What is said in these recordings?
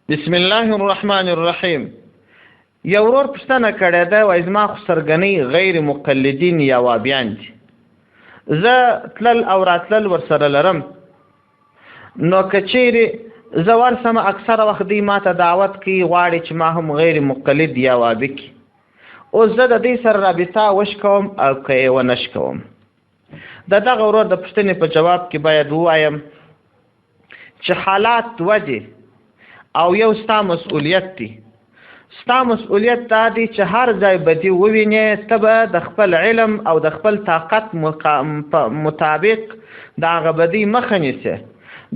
بسم الله الرحمن الرحیم. یو ورور پوښتنه کړې ده، وایي زما خو سرګنۍ غیر مقلدین یا وابیان دي، زه تلل او راتلل ورسره لرم، نو که چیرې زه ورسم اکثره وخت دوی ما ته دعوت کوي غواړي چې ما هم غیر مقلد یا وابي کړي. اوس زه د دوی سره رابطه وشکوم او که یې ونه شکوم؟ د دغه ورور د پوښتنې په جواب کې باید ووایم چې حالات دوه دي او یو ستا مسؤلیت دی. ستا مسؤلیت دا دی چې هر ځای به دې ووینې ته به د خپل علم او د خپل طاقت مطابق د هغه بدۍ مخه نیسې.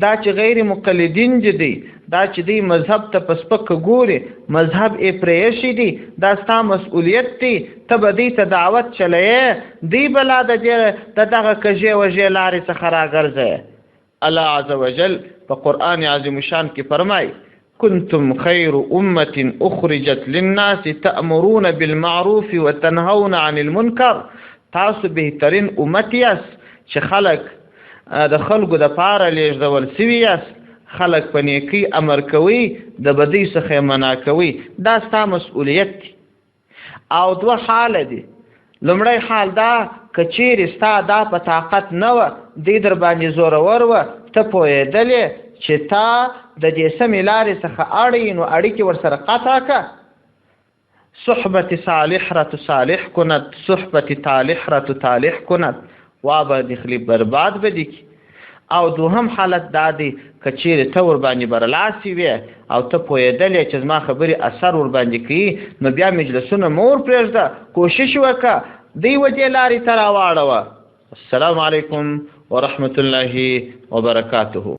دا چې غیر مقلدین دي، دا چې دوی مذهب ته په سپکه ګوري، مذهب یې پرېښی دی، دا ستا مسؤلیت دی. ته به دوی ته دعوت چلوې، دوی به لا د دغه کږې وږې لارې څخه راګرځوې. الله عز وجل په قرآن عظیم شان کې فرمایي: کنتم خیر امة اخرجت للناس تأمرون بالمعروف وتنهون عن المنکر. تاسو بهترین امت یاست چې خلق د خلکو د پاره لېږدول سوي یاست، خلق په نیکۍ امر کوي، د بدۍ څخه یې منع کوي. دا ستا مسؤلیت دی. او دوه حاله دي. لومړی حال دا که چیرې ستا دا په طاقت نه وه، دی در باندې زورور وه، ته پوهېدلې چې تا د دې سمې لارې څخه اړی، نو اړیکې ورسره قطع که. صحبت صالح رت صالح کند، صحبت طالح رت طالح کند، وا به دخلی برباد بدی کی. او دوهم حالت دا دی که چیرې ته ورباندې برلاسې وې او ته پوهېدلې چې زما خبرې اثر ورباندې کوي، نو بیا مجلسونه مه ورپرېږده، کوشش وکړه دوی ودې لارې ته راواړوه. السلام علیکم ورحمة الله وبرکاته.